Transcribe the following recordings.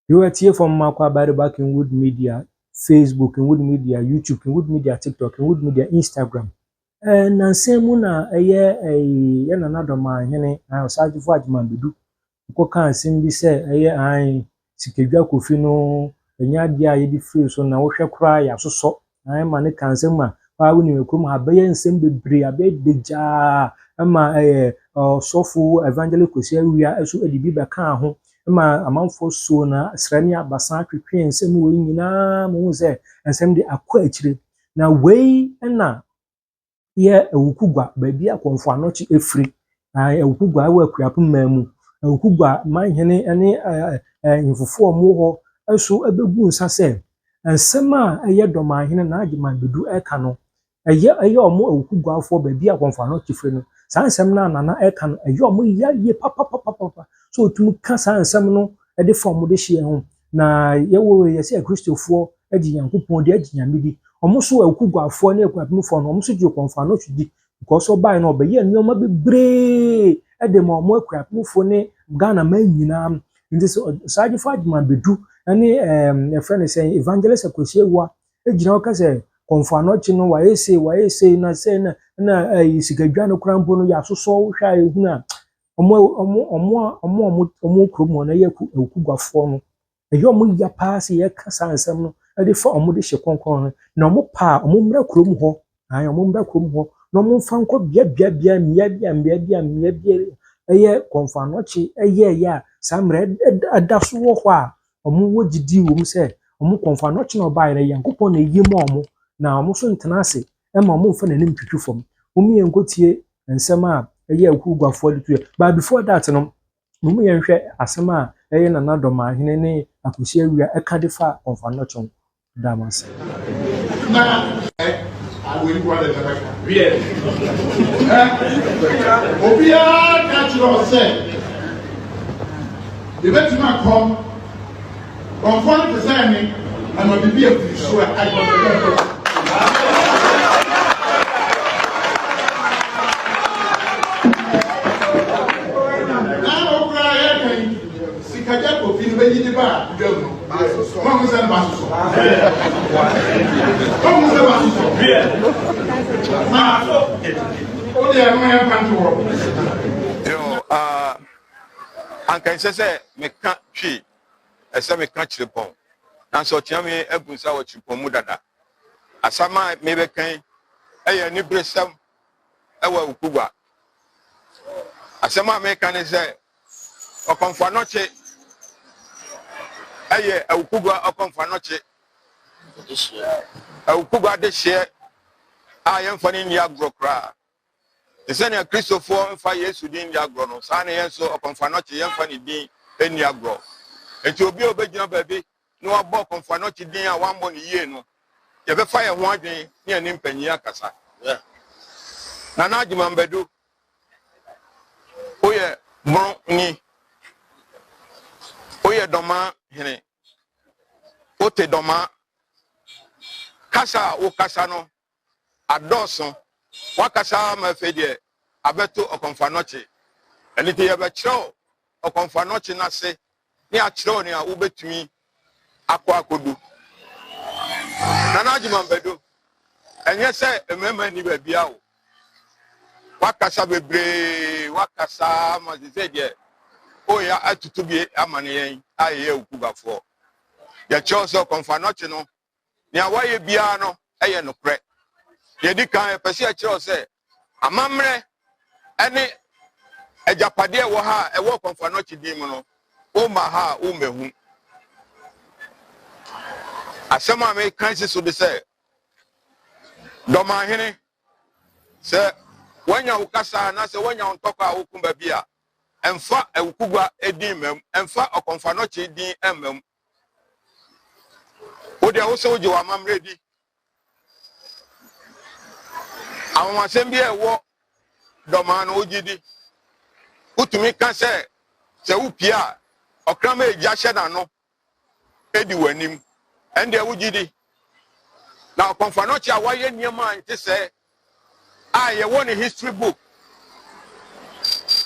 You are here from Makwa back in Wood Media, Facebook, in Wood Media, YouTube, in Wood Media, TikTok, in Wood Media, Instagram. Na nsɛm na ɛyɛ yɛ nana dɔma hene ɔsagyefo agyemanbedu nkɔka asɛm bi sɛ ɛyɛ sikadwa kofi no ɛnyɛ adeɛ a yɛde firi so na wohwɛ koraa yɛasosɔ ma ne ka nsɛm a wonim kurom ha bɛyɛ nsɛm bebree abɛyɛ degyaa ma ɔsɔfo evangelist Kwesi Awia nso de bi bɛkaa ho ma amanfoɔ so na srɛ ne abasa twetwe nsɛm wɔ nyinaa mo hu sɛ nsɛm de akɔ akyire na wei na yɛ awukugwa baabi akɔmfo anɔkye efiri awukugwa ɛwɔ akuapem mu awukugwa manhene ne mfofoɔ mo hɔ ɛso ɛbɛgu nsa sɛ nsɛm a ɛyɛ dɔmahene na agyemanbedu ɛka no ɛyɛ ɔmo awukugwafoɔ baabi akɔmfo anɔkye firi no saa nsɛm na nana ɛka no ɛyɛ ɔmo yie papapapapa so otumi ka saa nsɛm no ɛde fa ɔmo de hyɛ ho na yɛwɔ yɛsɛ akristofoɔ agye Nyankopɔn de agye Nyame di ɔmo so awukugwafoɔ ne akuapemfoɔ no ɔmo so gye kɔmfo anɔkye di because ɔbaa no ɔbɛyɛ nneɛma bebree ɛde ma ɔmo akuapemfoɔ ne Ghana man nyinaa nti sɛ Sagyefo Agyemanbedu ne yɛfrɛ no sɛ evangelist Kwesi Awia gyina hɔ ka sɛ kɔmfo anɔkye no wayɛ sei na sɛ na sikadwa no koraa mpo no yɛasosɔ wohwɛ a ɛhunu a ɔmo kurom hɔ no ɛyɛ awukugwafoɔ no ɛyɛ ɔmo ya paa sɛ yɛka saa nsɛm no ɛde fa ɔmo de hyɛ kɔnkɔn no na ɔmo pa ɔmo mmra kurom hɔ na ɔmo mfa nkɔ bea ɛyɛ kɔmfo anɔkye ɛyɛ a saa mmerɛ ɛda so wɔ hɔ a ɔmo wɔ gyidi wɔ mu sɛ ɔmo kɔmfo anɔkye na ɔbaa yɛ Nyankopɔn na ɛyɛ mu ɔmo na ɔmo so ntena ase ɛma ɔmo mfa n'anim twitwi fam ɔmo yɛ nkotie nsɛm a ɛyɛ awukugwafoɔ de tuyɛ but before that no ɔmo yɛ nhwɛ asɛm a ɛyɛ nana dɔmahene ne Kwesi Awia ɛka de fa kɔmfo anɔkye ho damas na awuigwa de tabaka wie obiara ka kyerɛ sɛ yɛbɛtumi akɔ kɔmfo no te sɛ ne ama bibi afiri so a agbɔsɛ sikadwa kofi no bɛyi ne ba dwam no mahu sɛ ba soso na wode ɛno yɛmfa nto hɔ anka nsɛ sɛ meka twi ɛsɛ meka kyerɛ pɔn nanso ɔkyea me abu nsa wɔ kyerepɔn mu dada asɛm a mebɛkan ɛyɛ ne beresɛm ɛwɔ awukugwa asɛm a meka ne sɛ ɔkɔmfo anɔkye ɛyɛ awukugwa ɔkɔmfo anɔkye awukugwa de hyeɛ a yɛmfa ne nni agorɔ koraa te sɛ nea kristofoɔ mfa Yesu din nni agorɔ no saa ne yɛn nso ɔkɔmfo anɔkye yɛmfa ne din nni agorɔ enti obi a obɛgyina baabi na wabɔ ɔkɔmfo anɔkye din a wambɔ ne yie no yɛbɛfa yɛn ho adwene ne yɛne mpanyin akasa Nana Agyemanbedu woyɛ mmoro ni woyɛ dɔma hene wote dɔma kasa a wokasa no adɔɔso wakasa ma afei deɛ abɛto ɔkɔmfo anɔkye ɛne nti yɛbɛkyerɛw ɔkɔmfo anɔkye n'ase ne akyerɛw ne a wobɛtumi akɔ akɔdu Nana Agyemanbedu ɛnyɛ sɛ mmarima ni baabia wo wakasa bebree wakasa ma sɛ deɛ oya atutu bi ama ne yɛn a yɛyɛ awukugwafoɔ yɛkyerɛw sɛ ɔkɔmfo anɔkye no nea wayɛ biara no ɛyɛ nokorɛ yɛdi kan yɛpɛ sɛ yɛkyerɛw sɛ amammerɛ ɛne agyapadeɛ ɛwɔ ha a ɛwɔ ɔkɔmfo anɔkye din mu no woma ha a wommɛhu asɛm a meka si so de sɛ dɔmahene sɛ wanya wo kasa anaasɛ wanya wo ntɔkɔ a wokum baabi a ɛmfa awukugwa edin mam ɛmfa ɔkɔmfo anɔkye din ɛmmam wode a wo sɛ wogye w'amammerɛ di awomasɛm bi a ɛwɔ dɔmaa no wogye di wotumi ka sɛ wopie a ɔkrama agya hyɛ n'ano edi w'anim ɛndeɛ wogye di na ɔkɔmfo anɔkye a wayɛ nneɛma a nte sɛ a yɛwɔ ne history book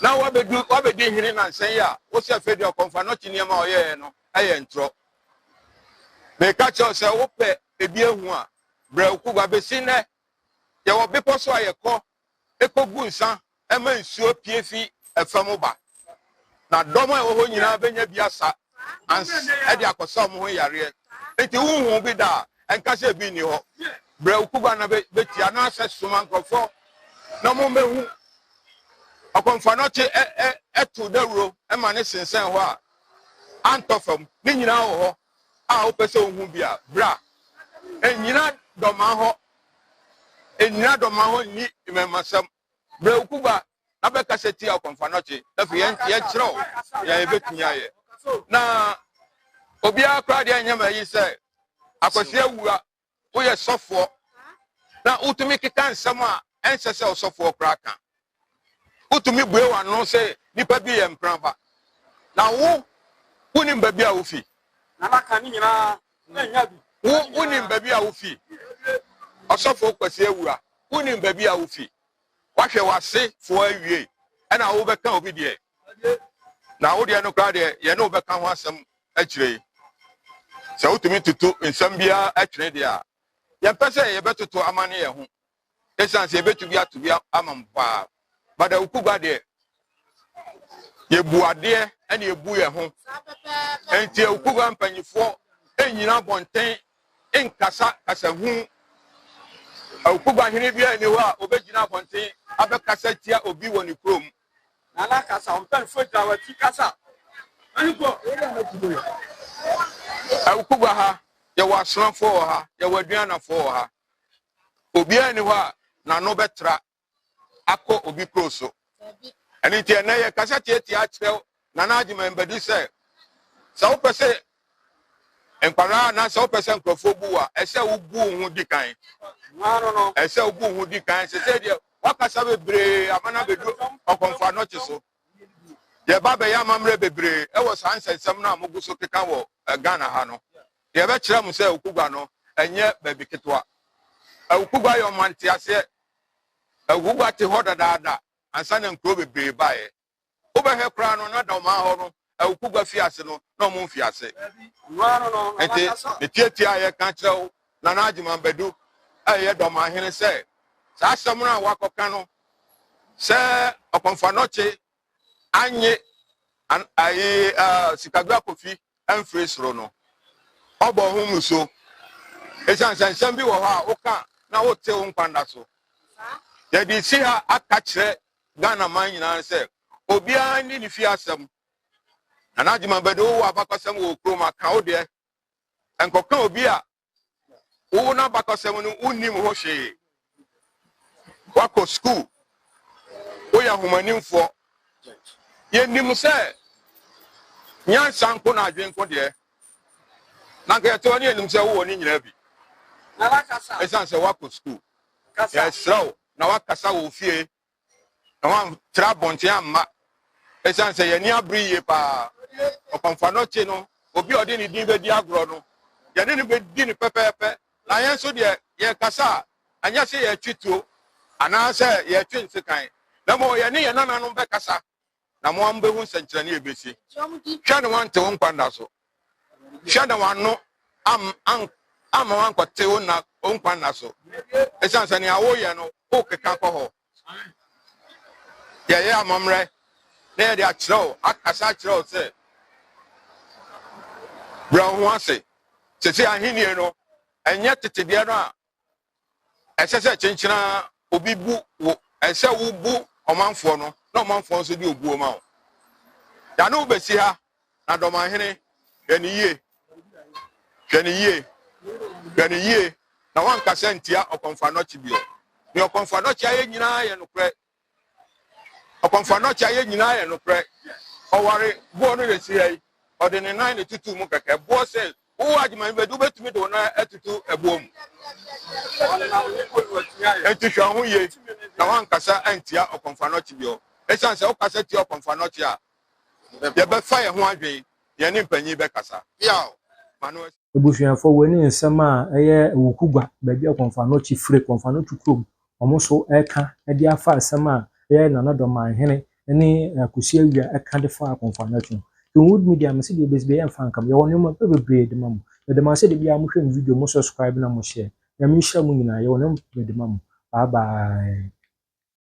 na wabedi hene na nsen ya wo se afedi okonfa no chi niam a oye no aye ntro me ka che se wo pe ebi ehu a bra okugba besi ne ye wo bepo so ayeko ekogu nsan ema nsuo piefi efam ba na domo e wo nyina benya biasa ans e de akosa mo ho yare enti huhu bi da enka se bi ni ho bra okugba na betia na ase suma nkrofo na mo mehu okonfa no che etu dawro e ma ne sensen ho a antofam ni nyina ho a wo pese ohu bia bra enyina doma ho ni memasam bra okuba abeka seti okonfa no che afi ye kiro ya ebetumi aye na obi akra de anyama yi se akwase awura wo ye sofo na utumi kika nsam a ense se osofo kra kan utumi bue wa no se nipa bi ye mpranba na wo unim babi a wo fi na maka ni nyina na nya bi wo unim babi a wo fi osofo kwase awura unim babi a wo fi wahwe wase fo awie na wo beka obi de na wo de no kra de ye no beka ho asem akire se utumi tutu nsam bia atwene de a ye pese ye betutu amane ye ho esanse ye betu bia to bia amampa bada ukuba de ye buade ene ye bu ye ho enti ukuba mpanyifo enyina bonten enkasa kasa hu ukuba hene bia ni ho a obegina bonten abekasa tia obi woni krom na la kasa on pen fo dra wati kasa ani ko ukuba ha ye wasranfo ha ye waduanafo ha obi ani ho a na no betra akọ obi kroso ani tie na ye kasa tie tie akire na na agima mbedi se sa wo pese enkwara na sa wo pese nkrofo bu a ese wo bu hu dikan no ese wo bu hu dikan se de wakasa bebre amana bedu okonfa no chiso ye ba be ya mamre bebre e wo sansensem na amuguso keka wo Ghana ha no ye be kire mu se okugwa no enye baby ketwa okugwa yo mante ase okugwa te hoda dada ansa na nkro bebre bae wo be he kra no na da ma ho no okugwa fi ase no na mo fi ase no ente etiatia ye ka kire wo na na agima bedu aye do ma hene se sa samuna wakoka no se okonfa noche anye ayi sikagwa kofi enfresro no obo hu muso esansan bi wo ha oka na wo te nkwanda so ya di si ha aka kire Ghana man nyina se obi ani ni fi asem na ajima bedo wo abakosem wo kroma ka wo de enkoka obi a wo na abakosem no unim ho hwe wako school wo ya humanimfo ye nim se nyansa nko na adwenko de na ka to ni enim se wo ni nyina bi na la kasa esanse wako school kasa ya sraw na wakasa wo fie na wan tra bonte amma esanse ye ni abri ye pa okonfa no che no obi odi ni din be di agro no ye ni be di ni pepepe na yen so de ye kasa anya se ye twituo ana se ye twinse kan na mo ye ni ye nananom be kasa na mo ambe hu senkyere ne ebesi hwa ne wante won kwanda so hwa ne wano am wan kwate won na won kwanda so esanse ne awo ye no o keka ko ho ye amamre na ye de akiro akasa akiro se brown wase se ahini no enye tetede no a esese chenchina obi bu wo ese wo bu omanfo no na omanfo so di obuo ma o ya no besi ha na domahene hwani yie na wan kasentia okonfa no chibio ni okonfa no chia ye nyina ye no pre okonfa no chia ye nyina ye no pre oware buo no resi hai ode ne nan ne tutu mu kaka buo se wo agima bedu betumi do na atutu ebuo mu enti hwa ho ye na wan kasa antia okonfa no chibio esanse o kasa ti okonfa no chia ye be fa ye ho adwen ye ne mpanyi be kasa ya manu ebusuafo wani nsɛm a ɛyɛ ewukugba baabi a kɔnfano chi fire kɔnfano tukrom ɔmo so ɛka ɛde afa asɛm a ɛyɛ nanadɔmanhene ne akusia wia ɛka de fa akɔmfa no twɛn Kenwood Media me se de bes be yɛn fa nkam yɛwɔ nneɛma bebree de ma mo de ma se de bia mo hwɛ video mo subscribe na mo share ya me hyɛ mo nyinaa yɛwɔ nneɛma bebree de ma mo bye bye